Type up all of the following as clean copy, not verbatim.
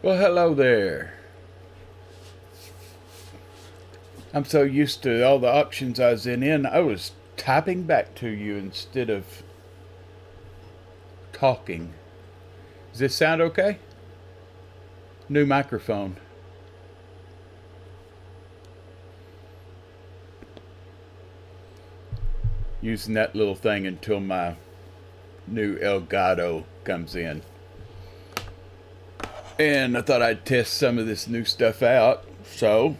Well, hello there. I'm so used to all the options I was in, I was typing back to you instead of talking. Does this sound okay? New microphone. Using that little thing until my new Elgato comes in. And I thought I'd test some of this new stuff out, so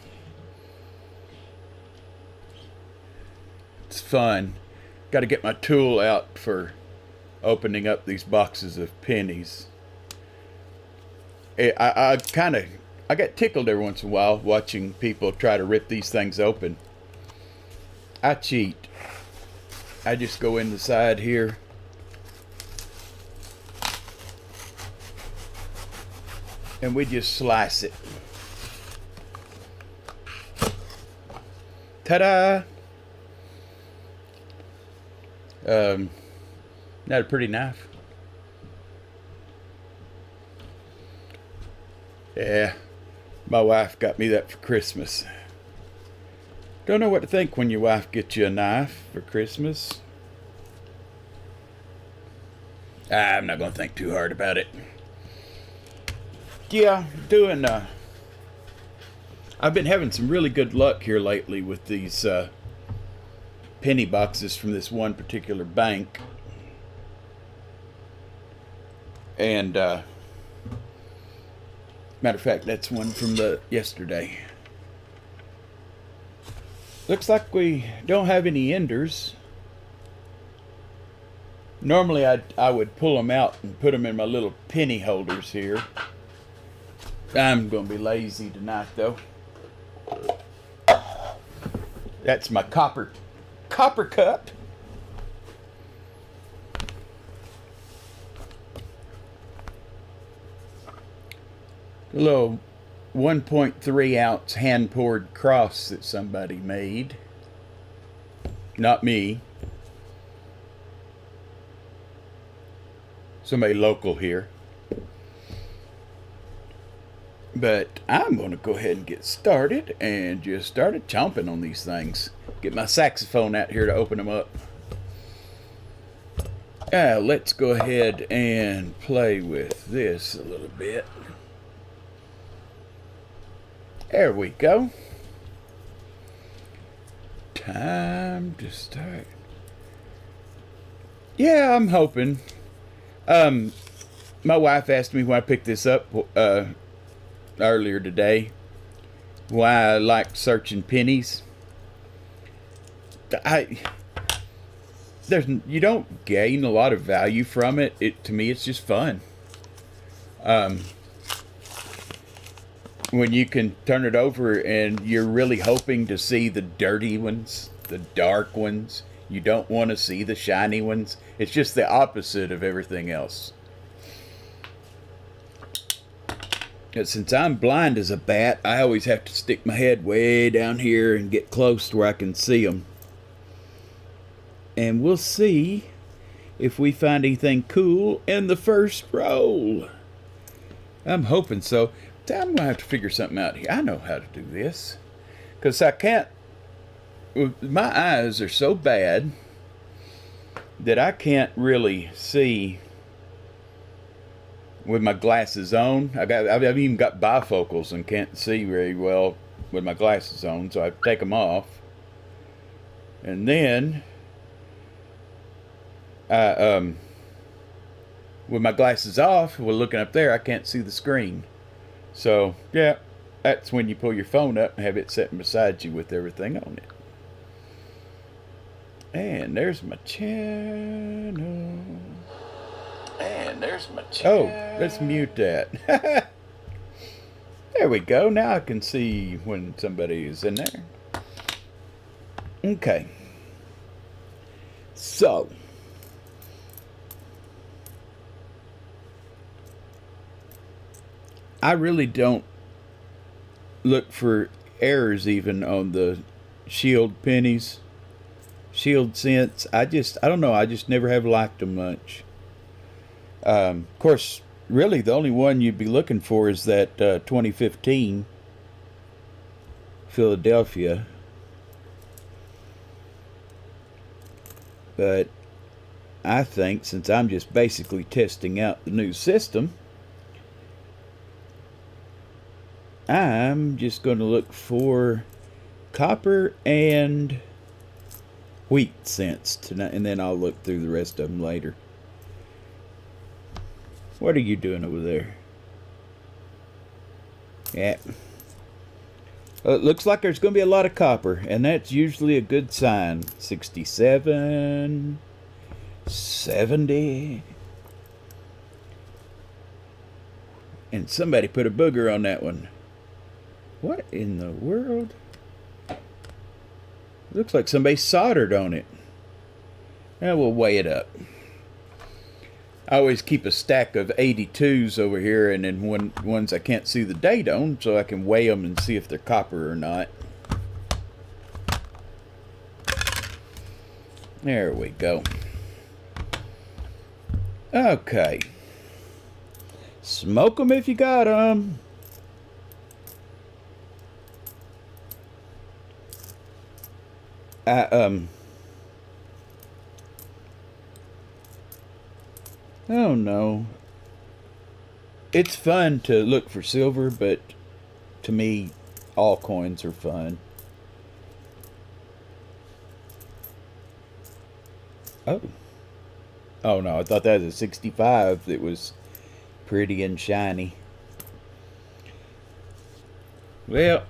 it's fun. Got to get my tool out for opening up these boxes of pennies. I get tickled every once in a while watching people try to rip these things open. I cheat. I just go in the side here. And we just slice it. Ta-da! Not a pretty knife. Yeah, my wife got me that for Christmas. Don't know what to think when your wife gets you a knife for Christmas. I'm not going to think too hard about it. Yeah, I've been having some really good luck here lately with these penny boxes from this one particular bank. And matter of fact, that's one from yesterday. Looks like we don't have any enders. Normally I would pull them out and put them in my little penny holders here. I'm going to be lazy tonight, though. That's my copper cup. A little 1.3 ounce hand poured cross that somebody made. Not me. Somebody local here. But I'm going to go ahead and get started and just started chomping on these things. Get my saxophone out here to open them up. Let's go ahead and play with this a little bit. There we go. Time to start. Yeah, I'm hoping. My wife asked me when I picked this up earlier today why I like searching pennies. You don't gain a lot of value from it. To me, it's just fun. When you can turn it over and you're really hoping to see the dirty ones, the dark ones. You don't want to see the shiny ones. It's just the opposite of everything else. And since I'm blind as a bat, I always have to stick my head way down here and get close to where I can see them. And we'll see if we find anything cool in the first roll. I'm hoping so. I'm going to have to figure something out here. I know how to do this. Because I can't... My eyes are so bad that I can't really see with my glasses on. I've even got bifocals and can't see very well with my glasses on, so I take them off. And then I with my glasses off, while looking up there, I can't see the screen. So, yeah, that's when you pull your phone up and have it sitting beside you with everything on it. And there's my channel. Oh, let's mute that. There we go. Now I can see when somebody is in there. Okay. So, I really don't look for errors even on the Shield pennies, Shield cents. I don't know. I just never have liked them much. Of course, really the only one you'd be looking for is that 2015 Philadelphia. But I think since I'm just basically testing out the new system, I'm just going to look for copper and wheat cents tonight, and then I'll look through the rest of them later. What are you doing over there? Yeah. It looks like there's going to be a lot of copper, and that's usually a good sign. 67, 70. And somebody put a booger on that one. What in the world? Looks like somebody soldered on it. Now we'll weigh it up. I always keep a stack of 82s over here, and then ones I can't see the date on, so I can weigh them and see if they're copper or not. There we go. Okay. Smoke them if you got them. Oh no. It's fun to look for silver, but to me, all coins are fun. Oh. Oh no, I thought that was a 65 that was pretty and shiny. Well,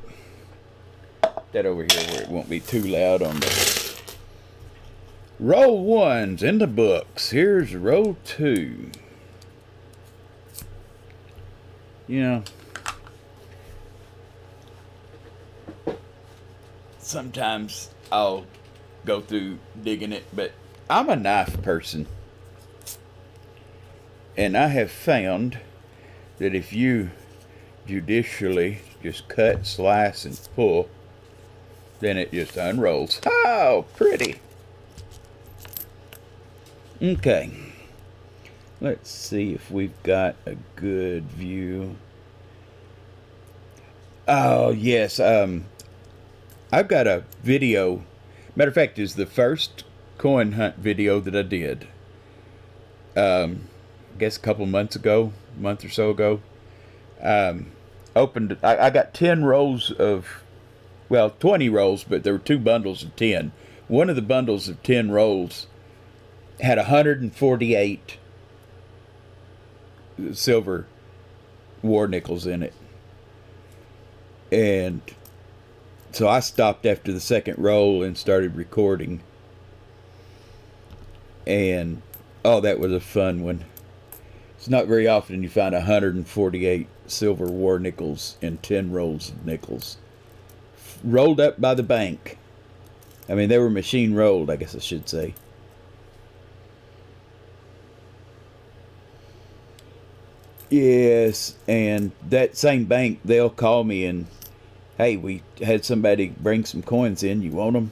that over here where it won't be too loud on the roll ones in the books. Here's roll 2. You know, sometimes I'll go through digging it, but I'm a knife person. And I have found that if you judicially just cut, slice, and pull, then it just unrolls. Oh, pretty. Okay. Let's see if we've got a good view. Oh, yes. I've got a video. Matter of fact, it's the first coin hunt video that I did. I guess a couple months ago, a month or so ago. Opened. I got 10 rolls of, well, 20 rolls, but there were 2 bundles of 10. One of the bundles of 10 rolls had 148 silver war nickels in it. And so I stopped after the second roll and started recording. And oh, that was a fun one. It's not very often you find 148 silver war nickels in 10 rolls of nickels. Rolled up by the bank. I mean, they were machine rolled, I guess I should say. Yes, and that same bank, they'll call me and, hey, we had somebody bring some coins in. You want them?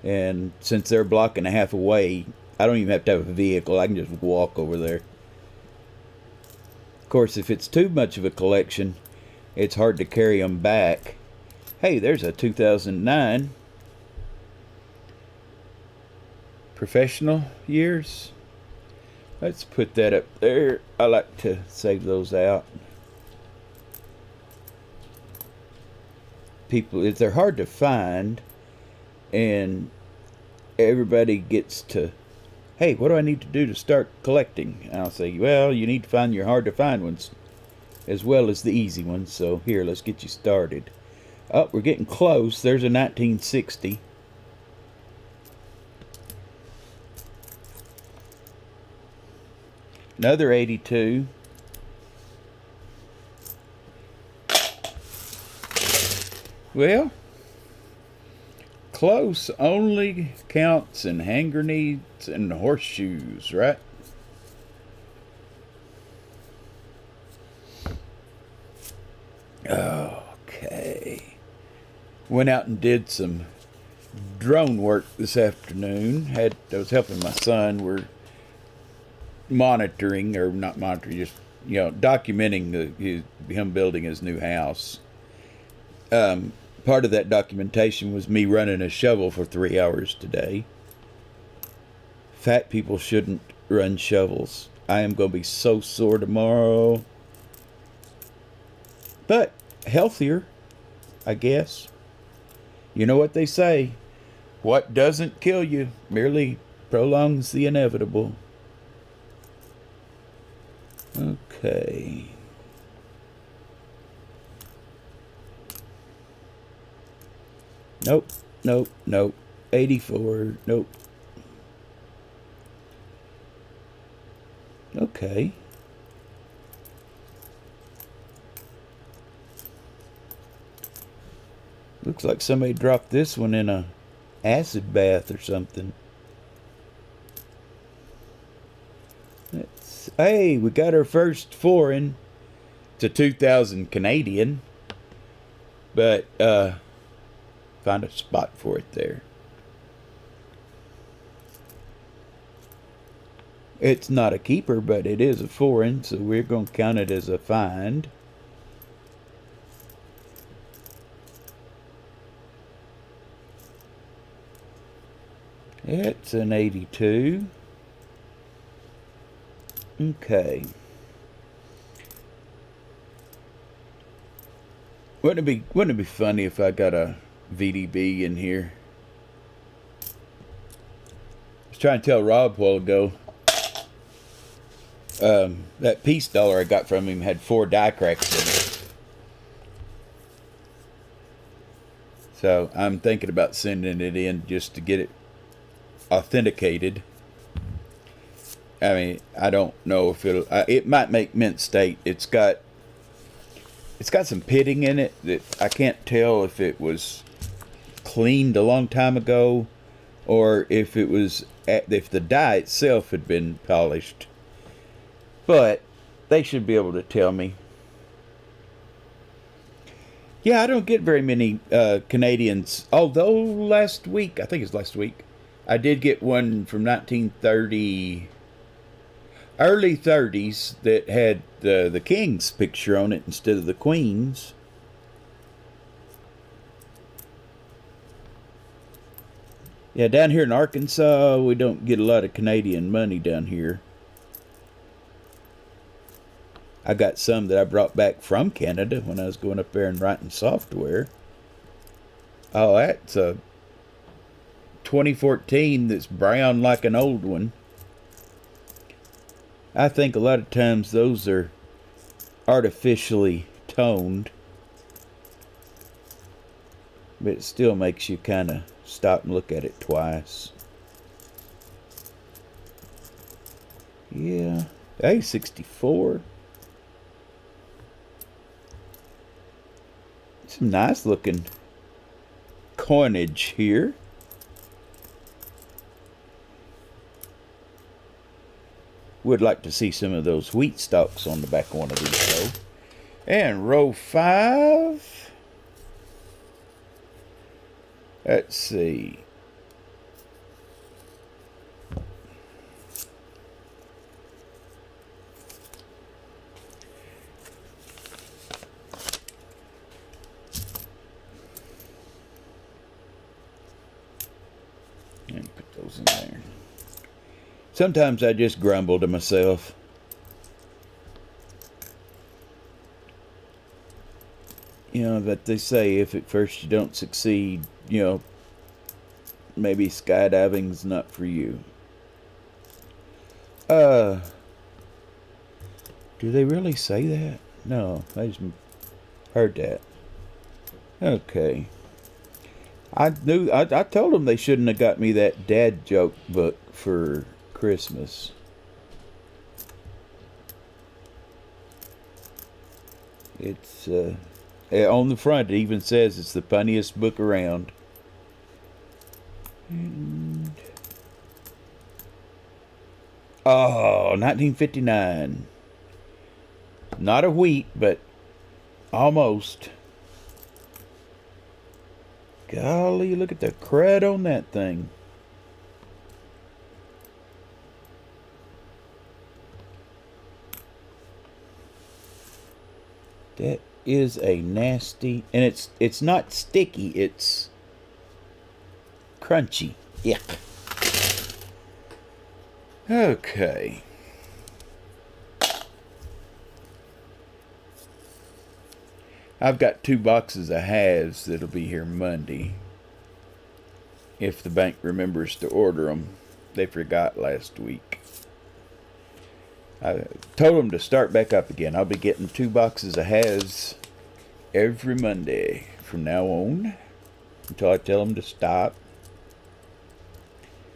And since they're blocking a half away, I don't even have to have a vehicle. I can just walk over there. Of course, if it's too much of a collection, it's hard to carry them back. Hey, there's a 2009 professional years. Let's put that up there. I like to save those out. People, if they're hard to find, and everybody gets to, hey, what do I need to do to start collecting? And I'll say, well, you need to find your hard to find ones as well as the easy ones. So here, let's get you started. Oh, we're getting close. There's a 1960. Another 82. Well, close only counts in hanger needs and horseshoes, right? Okay. Went out and did some drone work this afternoon. I was helping my son. We're monitoring, or not monitoring, just documenting him building his new house. Part of that documentation was me running a shovel for 3 hours today. Fat people shouldn't run shovels. I am going to be so sore tomorrow. But healthier, I guess. You know what they say. What doesn't kill you merely prolongs the inevitable. Okay. Nope, nope, nope. 84, nope. Okay. Looks like somebody dropped this one in a acid bath or something. Hey, we got our first foreign. It's a 2000 Canadian. But, find a spot for it there. It's not a keeper, but it is a foreign, so we're going to count it as a find. It's an 82. Okay. Wouldn't it be funny if I got a VDB in here? I was trying to tell Rob a while ago. That peace dollar I got from him had 4 die cracks in it. So I'm thinking about sending it in just to get it authenticated. I mean, I don't know if it might make mint state. It's got some pitting in it that I can't tell if it was cleaned a long time ago or if the die itself had been polished. But they should be able to tell me. Yeah, I don't get very many Canadians. Although last week, I think it's last week, I did get one from 1930, early 30s, that had the King's picture on it instead of the Queen's. Yeah, down here in Arkansas, we don't get a lot of Canadian money down here. I got some that I brought back from Canada when I was going up there and writing software. Oh, that's a 2014 that's brown like an old one. I think a lot of times those are artificially toned. But it still makes you kind of stop and look at it twice. Yeah. Hey, 64. Some nice looking coinage here. Would like to see some of those wheat stalks on the back of one of these though. And row 5. Let's see. And put those in there. Sometimes I just grumble to myself. You know, that they say if at first you don't succeed, maybe skydiving's not for you. Uh, do they really say that? No, I just heard that. Okay. I told them they shouldn't have got me that dad joke book for Christmas. It's on the front. It even says it's the funniest book around. And, oh, 1959. Not a wheat, but almost. Golly, look at the crud on that thing. That is a nasty, and it's not sticky, it's crunchy. Yuck. Okay. I've got 2 boxes of halves that'll be here Monday. If the bank remembers to order them. They forgot last week. I told them to start back up again. I'll be getting 2 boxes of halves every Monday from now on until I tell them to stop.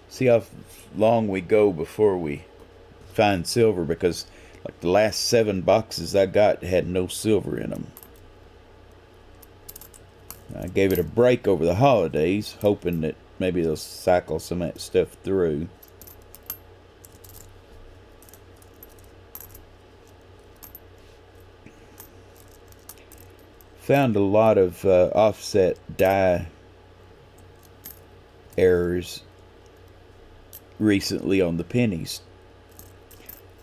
See how long we go before we find silver, because like the last 7 boxes I got had no silver in them. I gave it a break over the holidays, hoping that maybe they'll cycle some of that stuff through. Found a lot of offset die errors recently on the pennies.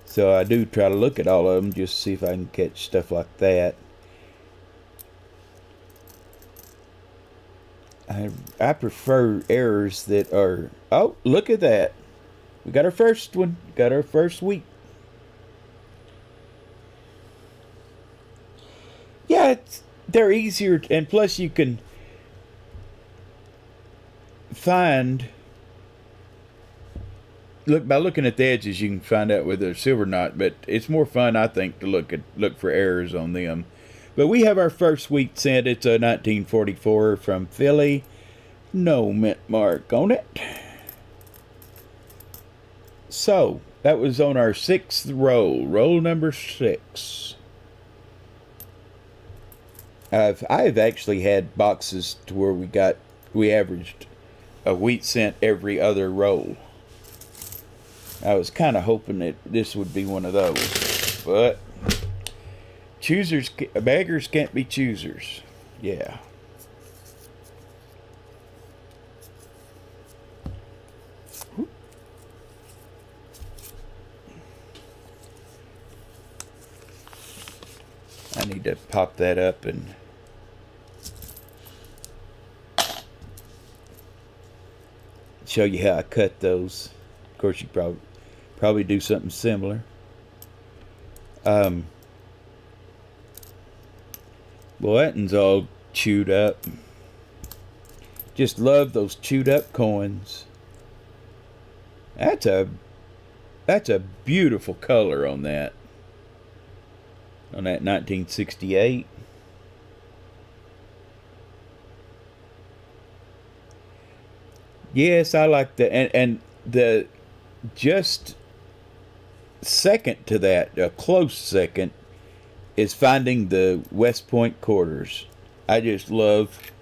So I do try to look at all of them just to see if I can catch stuff like that. I prefer errors that are... Oh, look at that. We got our first one. Got our first week. Yeah, they're easier, and plus you can find... by looking at the edges, you can find out whether they're silver or not, but it's more fun, I think, to look for errors on them. But we have our first wheat cent. It's a 1944 from Philly. No mint mark on it. So, that was on our 6th roll. Roll number 6. I've actually had boxes to where we averaged a wheat cent every other roll. I was kind of hoping that this would be one of those, but beggars can't be choosers. Yeah. I need to pop that up and show you how I cut those. Of course, you probably do something similar. Well, that one's all chewed up. Just love those chewed up coins. That's a beautiful color on that. On that 1968. Yes, I like that. And the just second to that, a close second, is finding the West Point quarters. I just love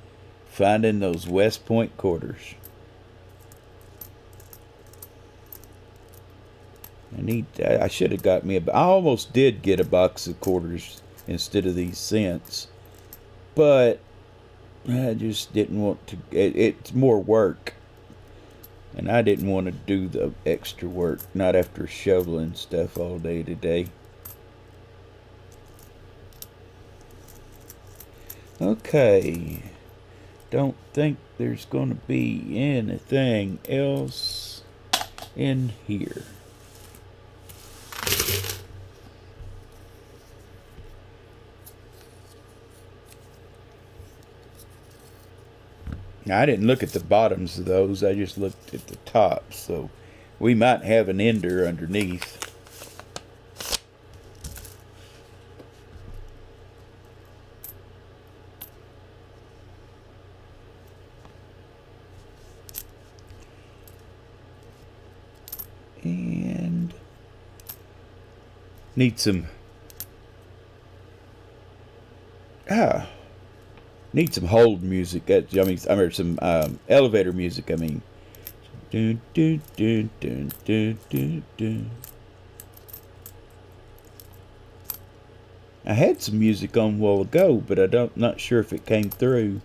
finding those West Point quarters. I should have got me I almost did get a box of quarters instead of these cents, but I just didn't want to. It's more work, and I didn't want to do the extra work, not after shoveling stuff all day today. Okay, don't think there's going to be anything else in here. Now, I didn't look at the bottoms of those. I just looked at the tops. So we might have an ender underneath. And need some need some hold music. Some elevator music. I mean, dun, dun, dun, dun, dun, dun, dun. I had some music on a while ago, but not sure if it came through.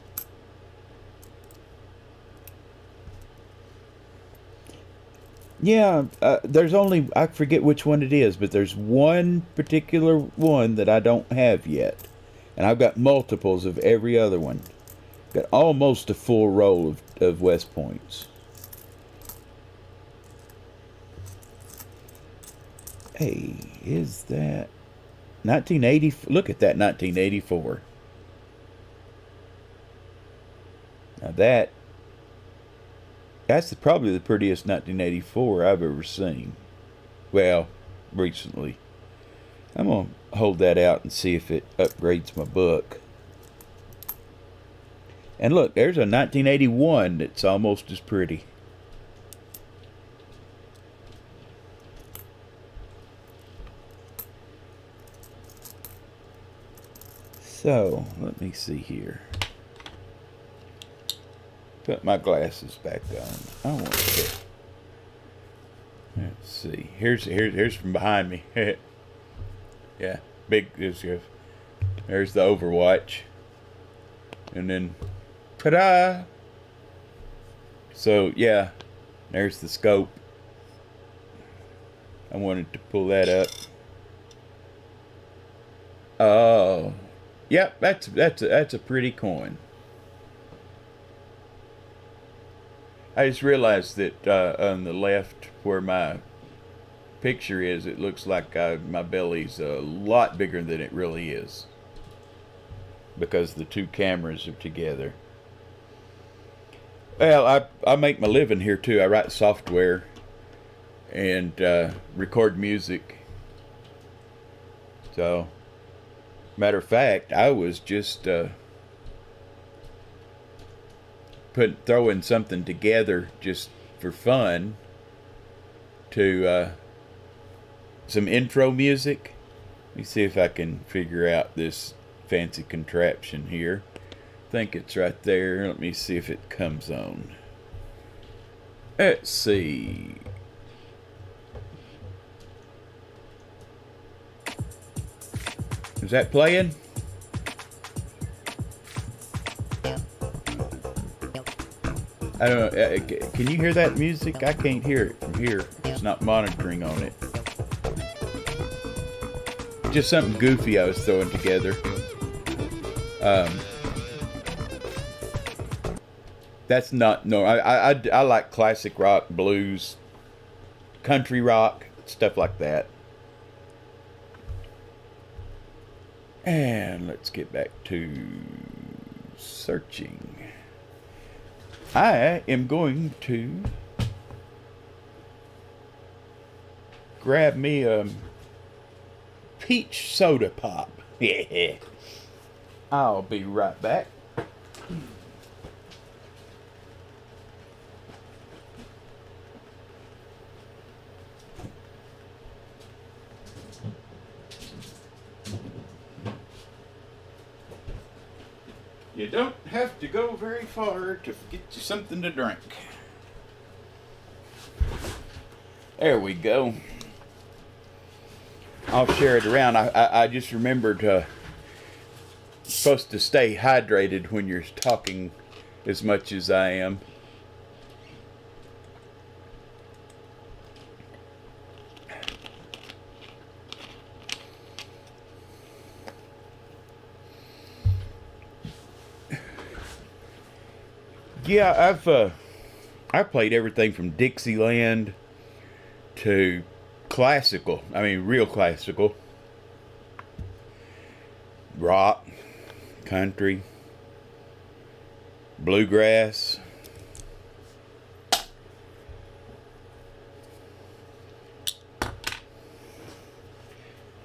Yeah, there's only, I forget which one it is, but there's one particular one that I don't have yet. And I've got multiples of every other one. Got almost a full roll of West Points. Hey, is that 1980? Look at that 1984. Now that's probably the prettiest 1984 I've ever seen. Well, recently. I'm going to hold that out and see if it upgrades my book. And look, there's a 1981 that's almost as pretty. So, let me see here. Put my glasses back on. I want to. Let's see. Here's from behind me. Yeah, big. There's the Overwatch, and then, ta-da! So yeah, there's the scope. I wanted to pull that up. Oh, yep, that's a pretty coin. I just realized that on the left where my picture is, it looks like my belly's a lot bigger than it really is because the two cameras are together. Well, I make my living here too. I write software and record music. So, matter of fact, I was just throwing something together just for fun to some intro music. Let me see if I can figure out this fancy contraption here. I think it's right there. Let me see if it comes on. Let's see. Is that playing? I don't know. Can you hear that music? I can't hear it from here. It's not monitoring on it. Just something goofy I was throwing together. That's not no. I like classic rock, blues, country rock, stuff like that. And let's get back to searching. I am going to grab me a peach soda pop. I'll be right back. You don't have to go very far to get you something to drink. There we go. I'll share it around. I just remembered supposed to stay hydrated when you're talking as much as I am. Yeah, I've played everything from Dixieland to classical. I mean, real classical. Rock, country, bluegrass.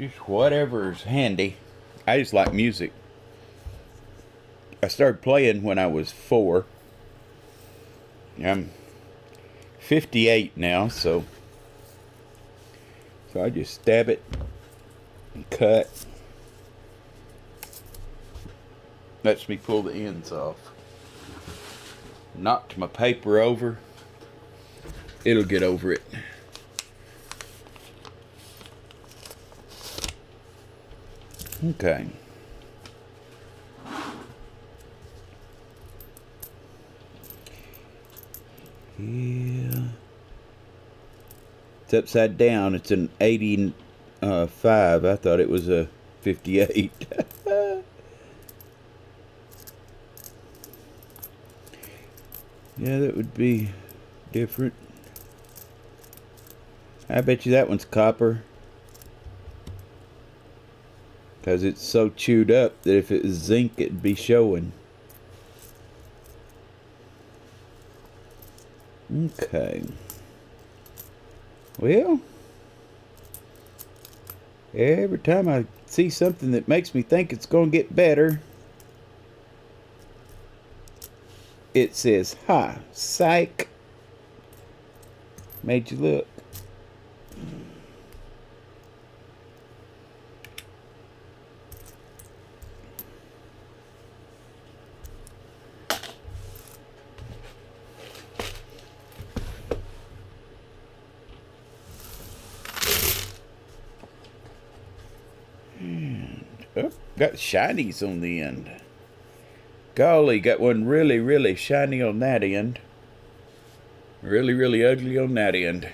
Just whatever's handy. I just like music. I started playing when I was 4. I'm 58 now, so So I just stab it and cut. Lets me pull the ends off. Knocked my paper over. It'll get over it. Okay. Yeah. It's upside down. It's an 85. I thought it was a 58. Yeah, that would be different. I bet you that one's copper. Because it's so chewed up that if it was zinc, it'd be showing. Okay. Well, every time I see something that makes me think it's going to get better, it says, "Ha, psych." Made you look. And, oh, got shinies on the end. Golly, got one really, really shiny on that end. Really, really ugly on that end.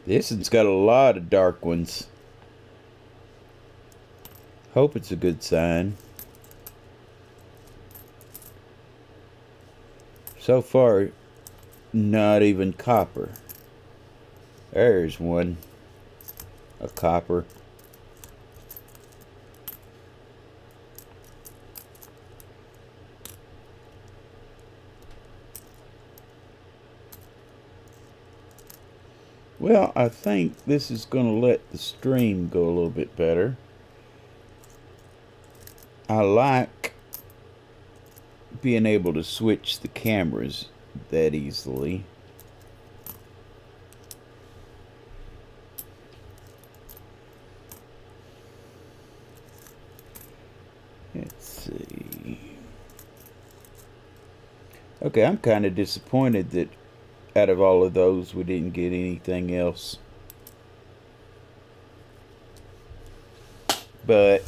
This one's got a lot of dark ones. Hope it's a good sign. So far, not even copper. There's one. A copper. Well, I think this is going to let the stream go a little bit better. I like being able to switch the cameras that easily. Let's see. Okay, I'm kind of disappointed that out of all of those we didn't get anything else. But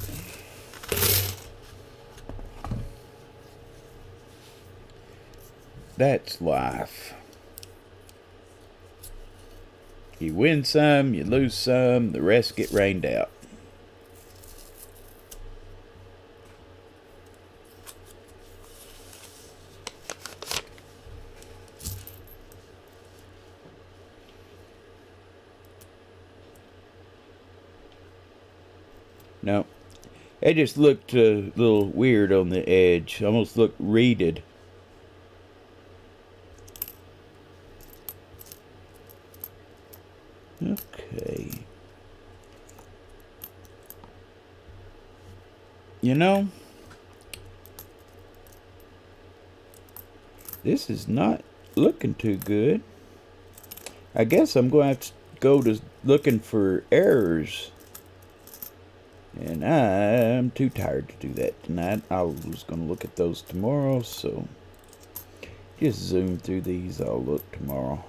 that's life. You win some, you lose some, the rest get rained out. No, it just looked a little weird on the edge. Almost looked reeded. Okay. You know, this is not looking too good. I guess I'm going to have to go to looking for errors. And I'm too tired to do that tonight. I was going to look at those tomorrow, so just zoom through these. I'll look tomorrow.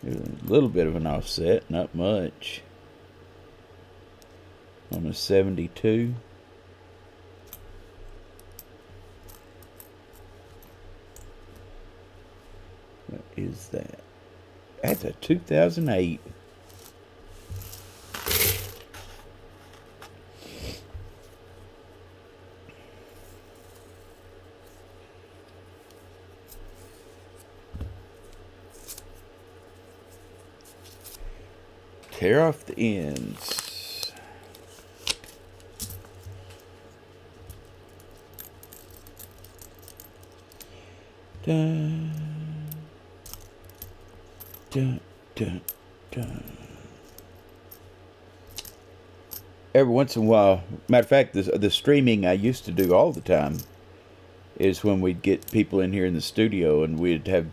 There's a little bit of an offset, not much. On a 72. What is that? That's a 2008. Tear off the ends. Dun. Dun, dun, dun. Every once in a while, matter of fact, the streaming I used to do all the time is when we'd get people in here in the studio and we'd have,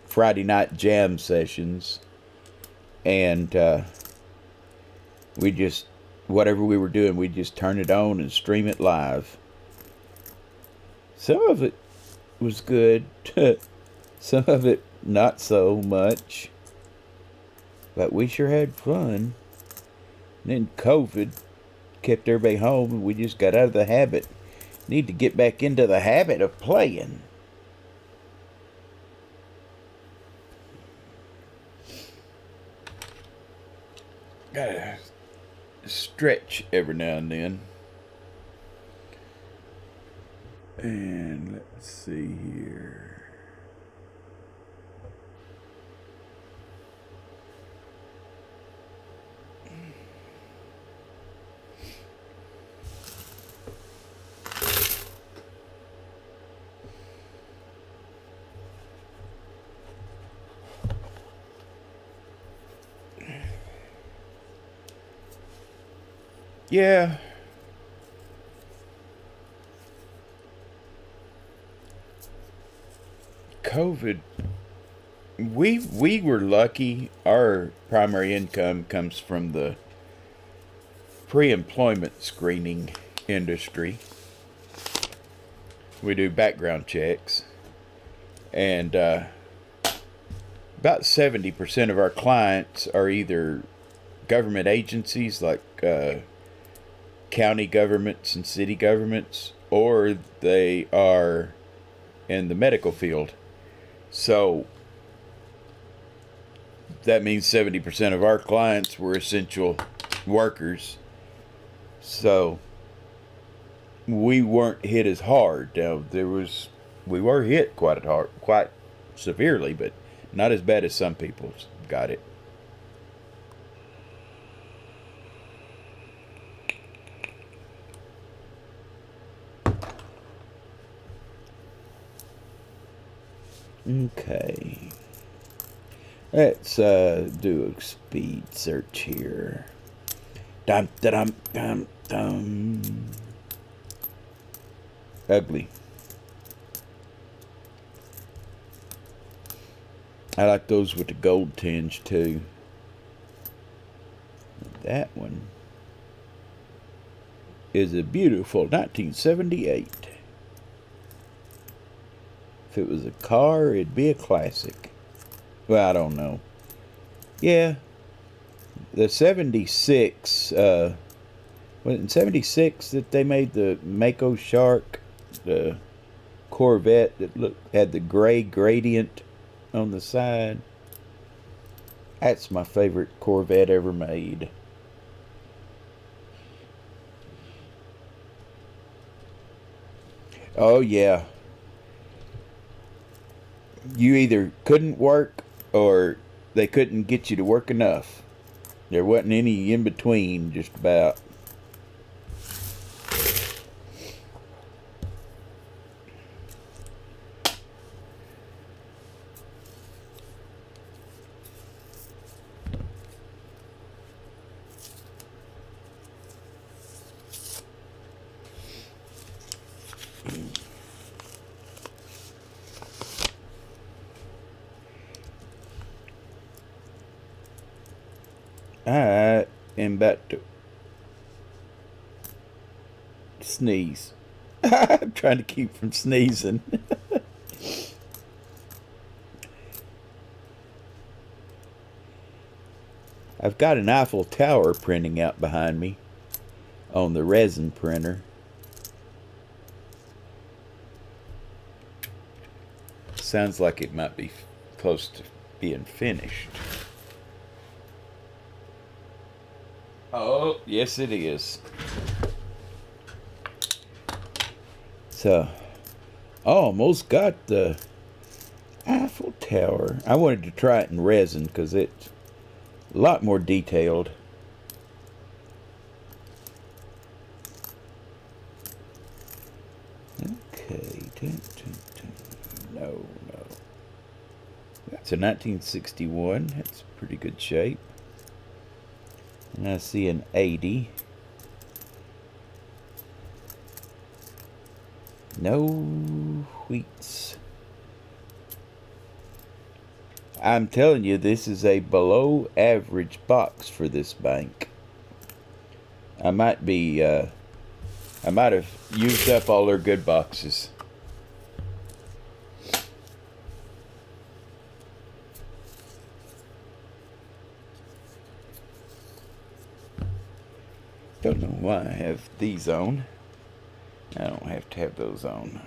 Friday night jam sessions. And we just, whatever we were doing, we'd just turn it on and stream it live. Some of it was good, some of it not so much. But we sure had fun. And then COVID kept everybody home and we just got out of the habit. Need to get back into the habit of playing. Gotta stretch every now and then. And let's see here. Yeah. COVID, we were lucky. Our primary income comes from the pre-employment screening industry. We do background checks, and about 70% of our clients are either government agencies like county governments and city governments, or they are in the medical field. So that means 70% of our clients were essential workers. So we weren't hit as hard. Now we were hit quite severely, but not as bad as some people got it. Okay. Let's do a speed search here. Dum dum dum dum. Ugly. I like those with the gold tinge too. That one is a beautiful 1978. If it was a car, it'd be a classic. Well, I don't know. Yeah. The 76, was it in 76 that they made the Mako Shark, the Corvette that had the gray gradient on the side? That's my favorite Corvette ever made. Oh, yeah. You either couldn't work or they couldn't get you to work enough. There wasn't any in between, just about. I am about to sneeze. I'm trying to keep from sneezing. I've got an Eiffel Tower printing out behind me on the resin printer. Sounds like it might be close to being finished. Oh, yes it is. So, almost got the Eiffel Tower. I wanted to try it in resin because it's a lot more detailed. Okay. No. It's a 1961. That's pretty good shape. And I see an 80. No wheats. I'm telling you, this is a below average box for this bank. I might have used up all their good boxes. Don't know why I have these on. I don't have to have those on.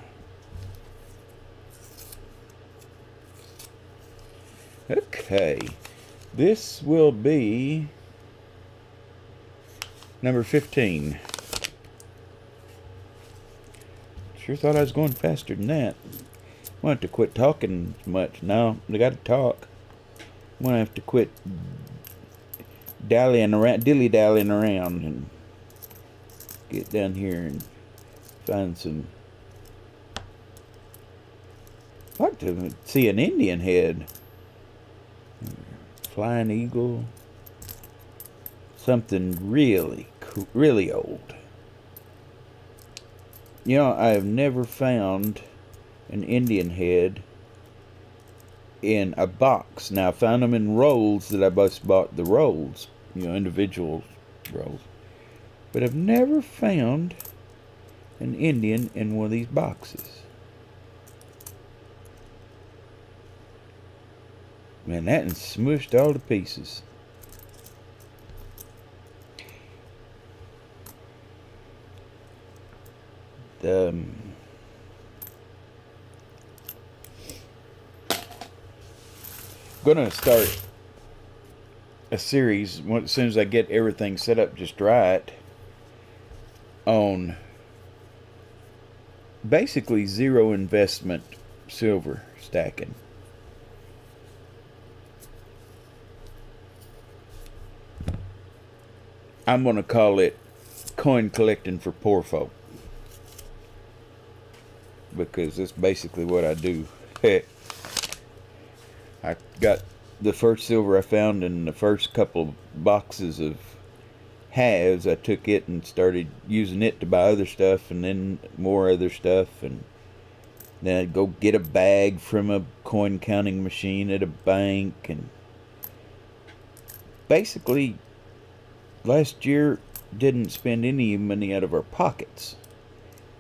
Okay. This will be number 15. Sure thought I was going faster than that. I'm going to have to quit talking as much. No, I got to talk. I'm going to have to quit dilly-dallying around and get down here and find some. I'd like to see an Indian head. Flying eagle. Something really cool, really old. You know, I have never found an Indian head in a box. Now, I found them in rolls that I just bought the rolls, you know, individual rolls. But I've never found an Indian in one of these boxes. Man, that and smushed all to pieces. Gonna start a series as soon as I get everything set up just right on basically zero investment silver stacking. I'm gonna call it coin collecting for poor folk, because that's basically what I do. I got the first silver I found in the first couple of boxes of halves. I took it and started using it to buy other stuff, and then more other stuff, and then I'd go get a bag from a coin counting machine at a bank. And basically last year didn't spend any money out of our pockets,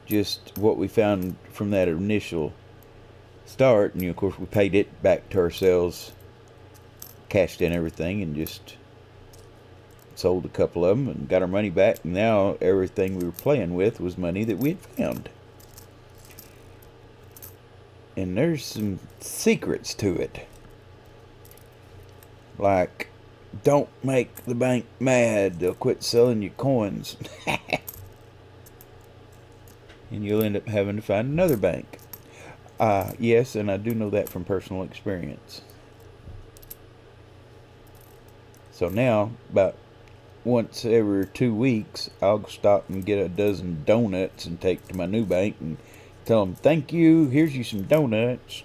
just what we found from that initial start. And of course we paid it back to ourselves, cashed in everything, and just sold a couple of them and got our money back. Now everything we were playing with was money that we had found. And there's some secrets to it, like don't make the bank mad, they'll quit selling you coins. And you'll end up having to find another bank. Yes, and I do know that from personal experience. So now, about once every 2 weeks, I'll stop and get a dozen donuts and take to my new bank and tell them, thank you, here's you some donuts.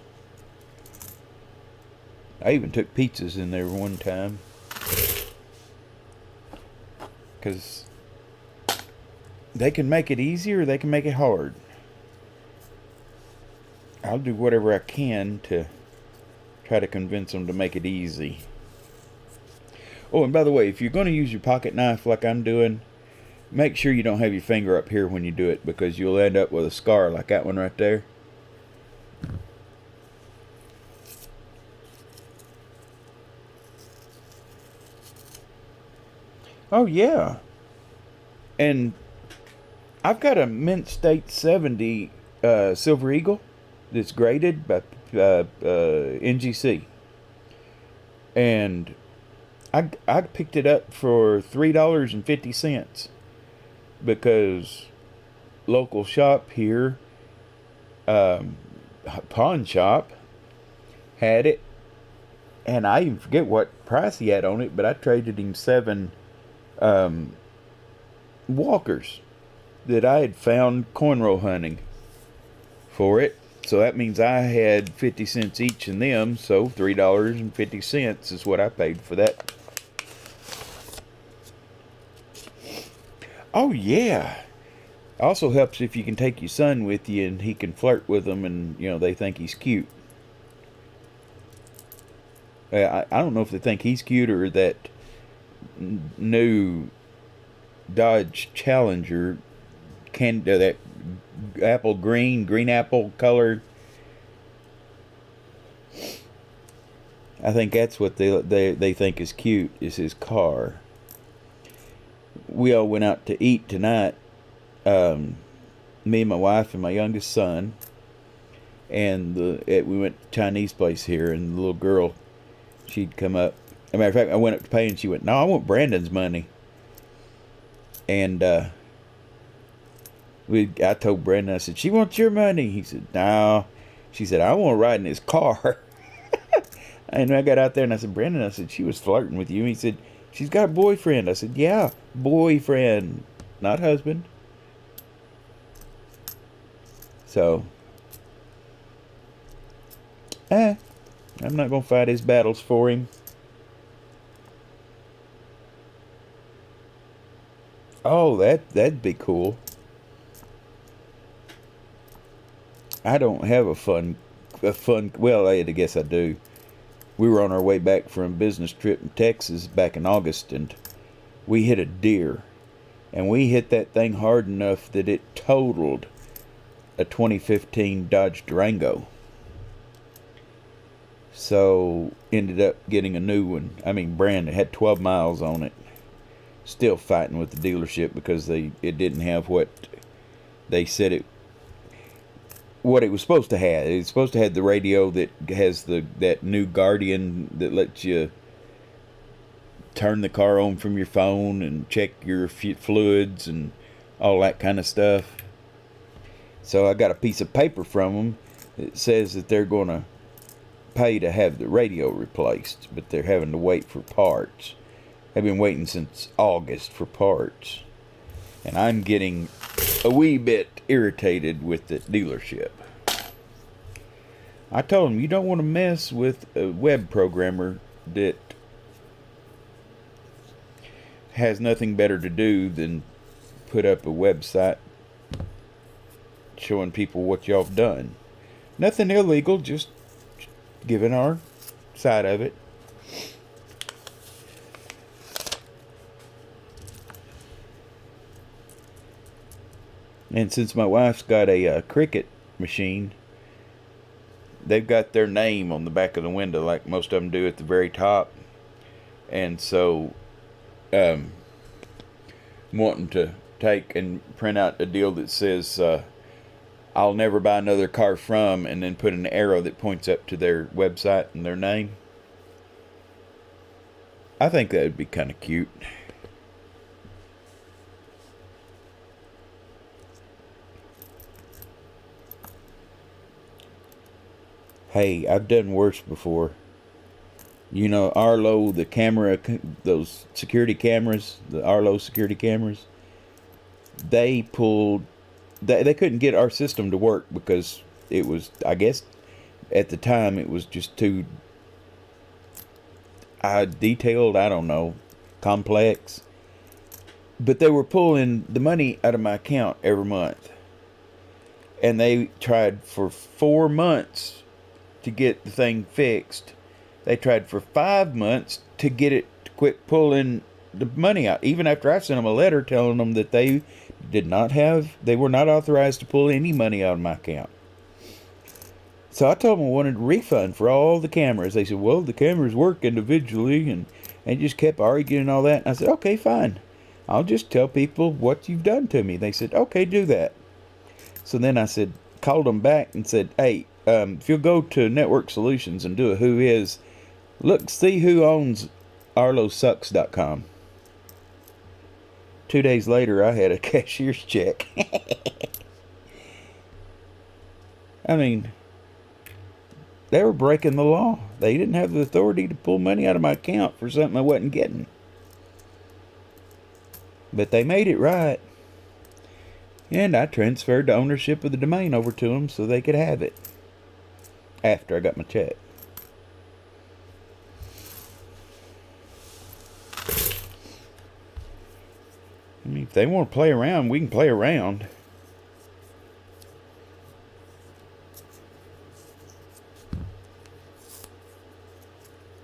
I even took pizzas in there one time, because they can make it easy or they can make it hard. I'll do whatever I can to try to convince them to make it easy. Oh, and by the way, if you're going to use your pocket knife like I'm doing, make sure you don't have your finger up here when you do it, because you'll end up with a scar like that one right there. Oh, yeah. And I've got a Mint State 70 Silver Eagle that's graded by NGC. And I picked it up for $3.50 because local shop here, pawn shop, had it. And I even forget what price he had on it, but I traded him 7 walkers that I had found coin roll hunting for it. So that means I had 50 cents each in them, so $3.50 is what I paid for that. Oh, yeah. Also helps if you can take your son with you and he can flirt with them and, they think he's cute. I don't know if they think he's cute or that new Dodge Challenger that green apple color. I think that's what they think is cute, is his car. We all went out to eat tonight. Me and my wife and my youngest son, and we went to Chinese place here, and the little girl, she'd come up. As a matter of fact, I went up to pay, and she went, "No, I want Brandon's money." And I told Brandon, I said, "She wants your money." He said, "No." She said, "I want to ride in his car." And I got out there and I said, "Brandon," I said, "she was flirting with you." He said, "She's got a boyfriend." I said, "Yeah, boyfriend, not husband." So, I'm not going to fight his battles for him. Oh, that'd be cool. I don't have a fun, well, I guess I do. We were on our way back from a business trip in Texas back in August, and we hit a deer. And we hit that thing hard enough that it totaled a 2015 Dodge Durango. So, ended up getting a new one. I mean, brand, it had 12 miles on it. Still fighting with the dealership because it didn't have what they said what it was supposed to have. It's supposed to have the radio that has that new Guardian that lets you turn the car on from your phone and check your fluids and all that kind of stuff. So I got a piece of paper from them that says that they're going to pay to have the radio replaced, but they're having to wait for parts. I've been waiting since August for parts, and I'm getting a wee bit irritated with the dealership. I told them, you don't want to mess with a web programmer that has nothing better to do than put up a website showing people what y'all have done. Nothing illegal, just giving our side of it. And since my wife's got a Cricut machine, they've got their name on the back of the window like most of them do at the very top. And so, wanting to take and print out a deal that says, "I'll never buy another car from," and then put an arrow that points up to their website and their name. I think that would be kind of cute. Hey, I've done worse before. Arlo, the camera, those security cameras, the Arlo security cameras, they couldn't get our system to work because it was, I guess, at the time, it was just too detailed, I don't know, complex. But they were pulling the money out of my account every month. And they tried for 4 months to get the thing fixed. They tried for 5 months to get it to quit pulling the money out, even after I sent them a letter telling them that they were not authorized to pull any money out of my account. So I told them I wanted a refund for all the cameras. They said, "Well, the cameras work individually," and just kept arguing and all that. And I said, "Okay, fine. I'll just tell people what you've done to me." They said, "Okay, do that." So then I called them back and said, "Hey, if you'll go to Network Solutions and do a who is, see who owns arlosucks.com. 2 days later, I had a cashier's check. I mean, they were breaking the law. They didn't have the authority to pull money out of my account for something I wasn't getting. But they made it right. And I transferred the ownership of the domain over to them so they could have it. after I got my check. I mean, if they want to play around, we can play around.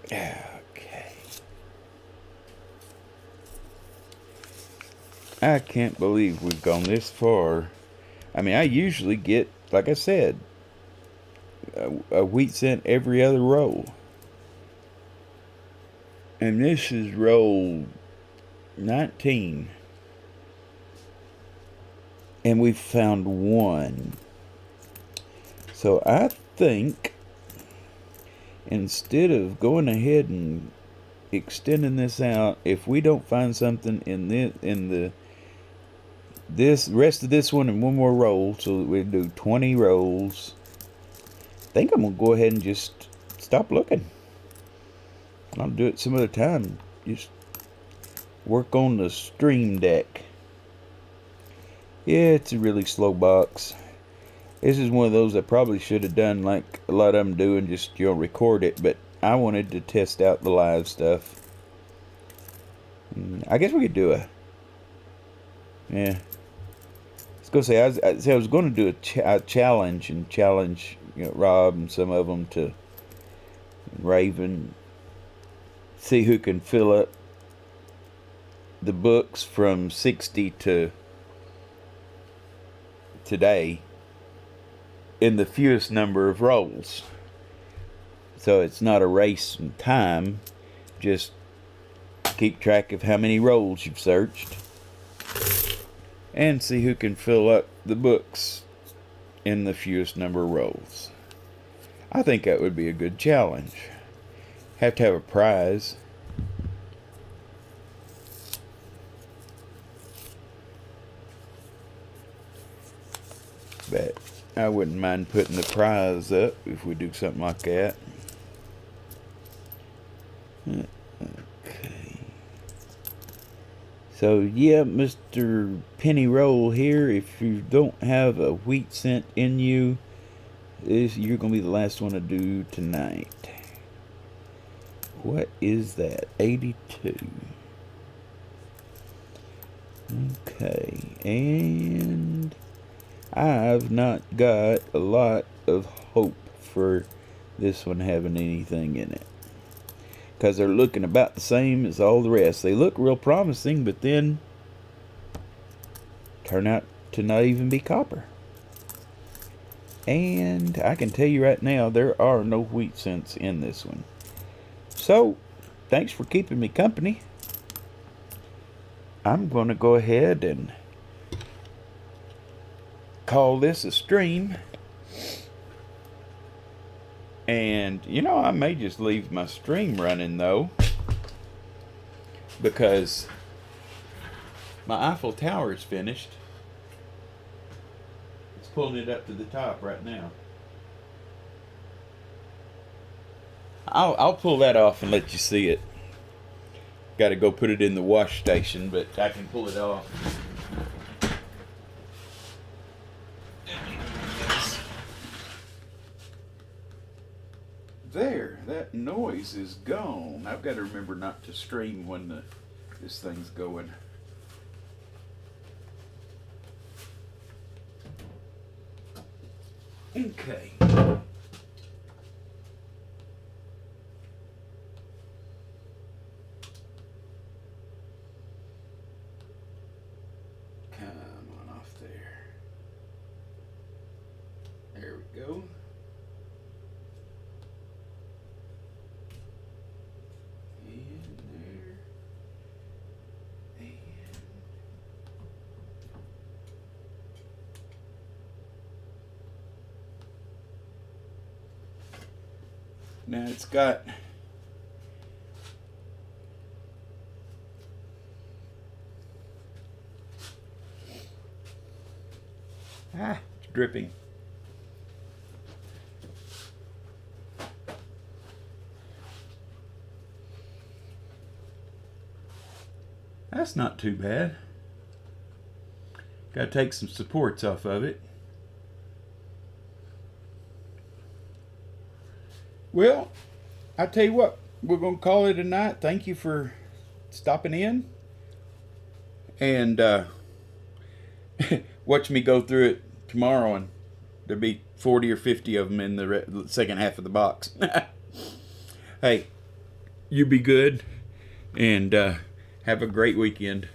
Okay. I can't believe we've gone this far. I mean, I usually get, like I said, a wheat cent every other roll. And this is roll 19. And we found one. So I think instead of going ahead and extending this out, if we don't find something in this rest of this one and one more roll, so that we do 20 rolls, I think I'm gonna go ahead and just stop looking. I'll do it some other time. Just work on the stream deck. Yeah, it's a really slow box. This is one of those I probably should have done like a lot of them do and just, record it, but I wanted to test out the live stuff. I guess we could do yeah. I was gonna say I was going to do a challenge and challenge Rob and some of them to Raven, see who can fill up the books from 60 to today in the fewest number of rolls. So it's not a race in time, just keep track of how many rolls you've searched and see who can fill up the books in the fewest number of rolls. I think that would be a good challenge. Have to have a prize. But I wouldn't mind putting the prize up if we do something like that. Okay. So yeah, Mr. Penny Roll here, if you don't have a wheat cent in you, you're going to be the last one to do tonight. What is that? 82. Okay, and I've not got a lot of hope for this one having anything in it, because they're looking about the same as all the rest. They look real promising, but then turn out to not even be copper. And I can tell you right now, there are no wheat cents in this one. So, thanks for keeping me company. I'm going to go ahead and call this a stream. And, I may just leave my stream running, though, because my Eiffel Tower is finished. It's pulling it up to the top right now. I'll pull that off and let you see it. Got to go put it in the wash station, but I can pull it off. There, that noise is gone. I've got to remember not to stream when this thing's going. Okay. There we go. And there. And now it's got it's dripping. That's not too bad. Got to take some supports off of it. Well, I tell you what, we're going to call it a night. Thank you for stopping in. And watch me go through it tomorrow, and there'll be 40 or 50 of them in the second half of the box. Hey, you be good, and have a great weekend.